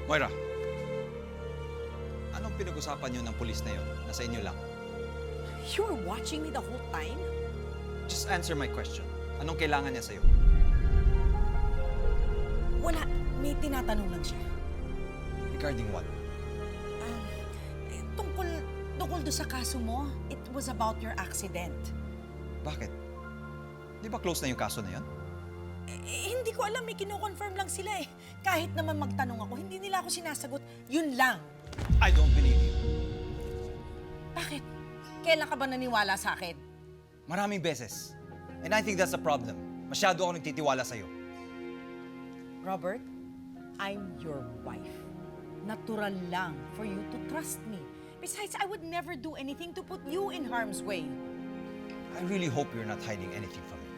Moira, anong pinag-usapan niyo ng pulis na yon? Nasa inyo lang. You were watching me the whole time? Just answer my question. Anong kailangan niya sa'yo? Wala. May tinatanong lang siya. Regarding what? Tungkol do sa kaso mo. It was about your accident. Bakit? Di ba close na yung kaso na yon? Hindi ko alam. May kino-confirm lang sila eh. Kahit naman magtanong ako, hindi nila ako sinasagot. Yun lang. I don't believe you. Bakit? Kailan ka ba naniwala sa akin? Maraming beses. And I think that's the problem. Masyado ako nagtitiwala sa'yo. Robert, I'm your wife. Natural lang for you to trust me. Besides, I would never do anything to put you in harm's way. I really hope you're not hiding anything from me.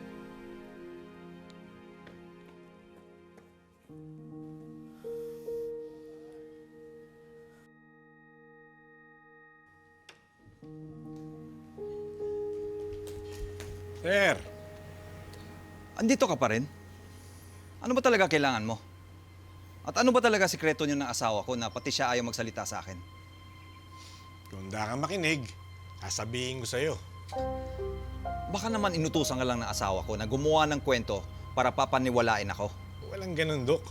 Sir! Andito ka pa rin? Ano ba talaga kailangan mo? At ano ba talaga sikreto niyo ng asawa ko na pati siya ayaw magsalita sa akin? Kung handa kang makinig, sasabihin ko sa'yo. Baka naman inutusan ka lang ng asawa ko na gumawa ng kwento para papaniwalain ako. Walang ganun, Dok.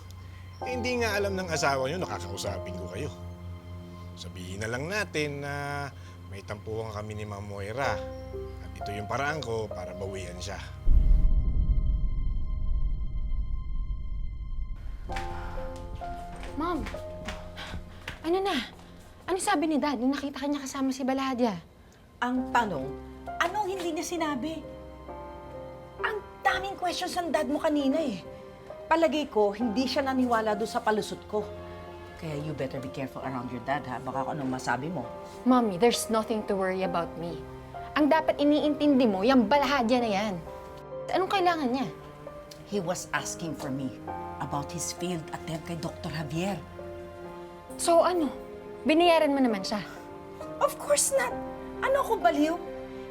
Hindi nga alam ng asawa niyo, nakakausapin ko kayo. Sabihin na lang natin na may tampuhan kami ni Ma'am Moira. At ito yung paraan ko para bawian siya. Mom, ano na? Ano sabi ni Dad nung nakita kanya kasama si Baladia? Ang tanong, anong hindi niya sinabi? Ang daming questions ang dad mo kanina eh. Palagay ko, hindi siya naniwala doon sa palusot ko. Kaya you better be careful around your dad, ha? Baka kung anong masabi mo. Mommy, there's nothing to worry about me. Ang dapat iniintindi mo, yung Baladia na yan. Anong kailangan niya? He was asking for me about his failed attempt kay Dr. Javier. So ano? Binayaran mo naman siya? Of course not. Ano ako baliw?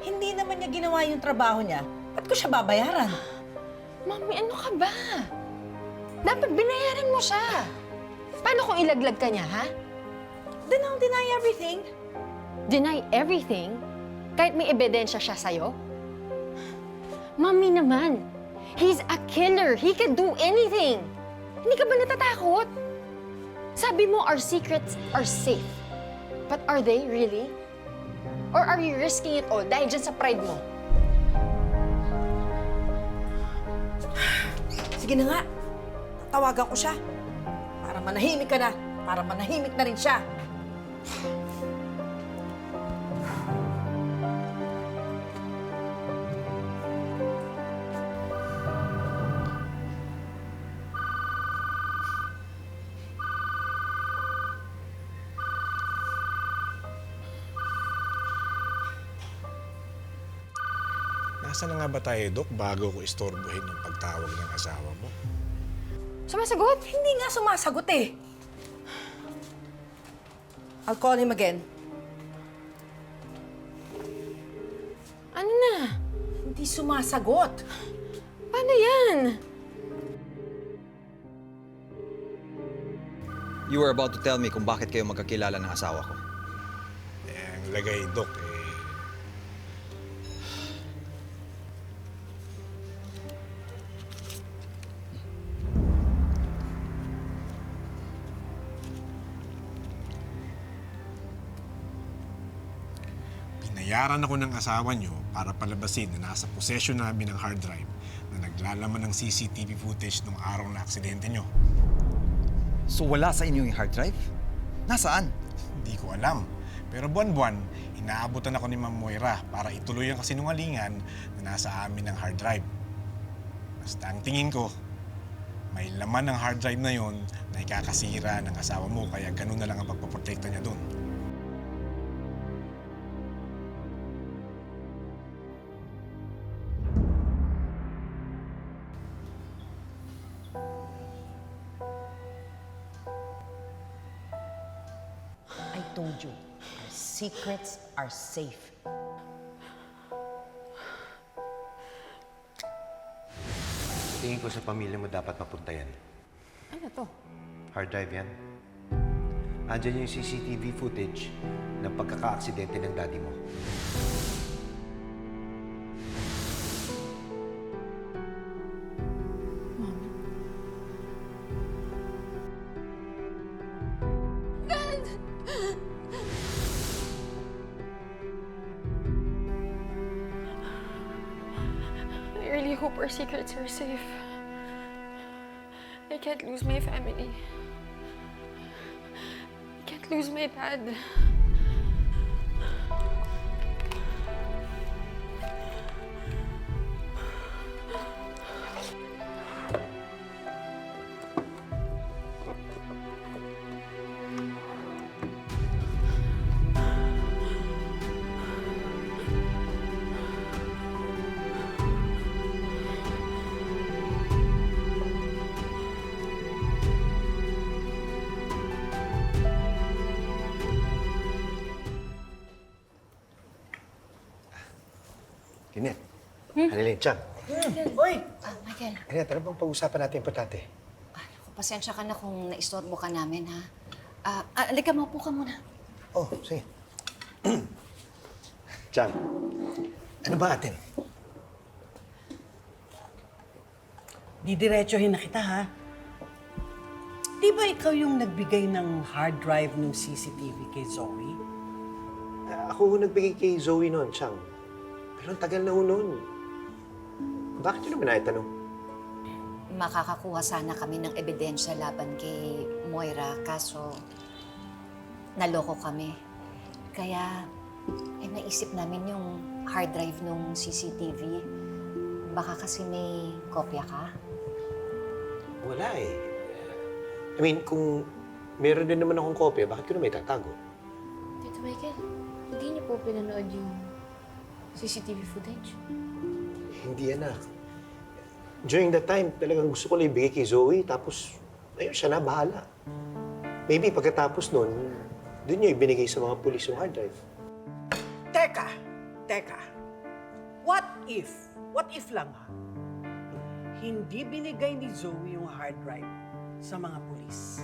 Hindi naman niya ginawa yung trabaho niya. Ba't ko siya babayaran? Mommy, ano ka ba? Dapat binayaran mo siya. Paano kung ilaglag ka niya, ha? Then I'll deny everything. Deny everything? Kahit may ebidensya siya sa'yo? Mommy naman, he's a killer. He can do anything. Hindi ka ba natatakot? Sabi mo, our secrets are safe. But are they really? Or are you risking it all dahil dyan sa pride mo? Sige na nga. Tatawagan ko siya. Para manahimik ka na. Para manahimik na rin siya. Nasaan na nga ba tayo, Dok, bago ko istorbohin yung pagtawag ng asawa mo? Sumasagot? Hindi nga sumasagot eh. I'll call him again. Ano na? Hindi sumasagot. Paano yan? You were about to tell me kung bakit kayo magkakilala ng asawa ko. Ang lagay, Dok, binayaran ako ng asawa niyo para palabasin na nasa possession namin ng hard drive na naglalaman ng CCTV footage nung araw na aksidente niyo. So wala sa inyo yung hard drive? Nasaan? Hindi ko alam. Pero buwan-buwan, inaabutan ako ni Ma'am Moira para ituloy ang kasinungalingan na nasa amin ng hard drive. Basta ang tingin ko, may laman ng hard drive na yon na ikakasira ng asawa mo kaya ganun na lang ang pagpaprotekta niya doon. I told you, our secrets are safe. Tingin ko sa pamilya mo dapat mapunta yan. Ano to? Hard drive yan. Andyan yung CCTV footage ng pagkaka-aksidente ng daddy mo. I really hope our secrets are safe. I can't lose my family. I can't lose my dad. Lynette, Annalyn, Chang. Uy! Michael, Lynette, ano bang pag-usapan natin importante? naku, pasensya ka na kung naistorbo ka namin, ha? Halika, maupo ka muna. Oh, sige. Chang, ano ba atin? Didiretsohin na kita, ha? Di ba ikaw yung nagbigay ng hard drive ng CCTV kay Zoe? Ako ho nagbigay kay Zoe noon, Chang. Pero ang tagal na ho noon. Bakit yun naman naitanong? Makakakuha sana kami ng ebidensya laban kay Moira, kaso naloko kami. Kaya, naisip namin yung hard drive ng CCTV. Baka kasi may kopya ka. Wala eh. I mean, kung meron din naman akong kopya, bakit ko na may tatago? Tito Michael, hindi niyo po pinanood yung CCTV footage? Hindi, anak. During that time, talagang gusto ko lang ibigay kay Zoe, tapos, ayun, siya na, bahala. Maybe pagkatapos nun, doon niya ibinigay sa mga pulis yung hard drive. Teka! What if lang, ha? Hindi binigay ni Zoe yung hard drive sa mga pulis.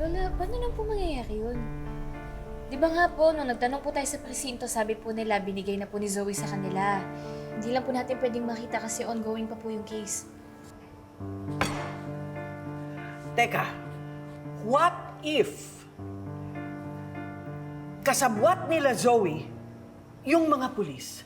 Lola, paano lang po mangyayari yun? Di ba nga po, nung nagtanong po tayo sa presinto, sabi po nila, binigay na po ni Zoe sa kanila. Hindi lang po natin pwedeng makita kasi ongoing pa po yung case. Teka, what if kasabwat nila Zoe yung mga pulis?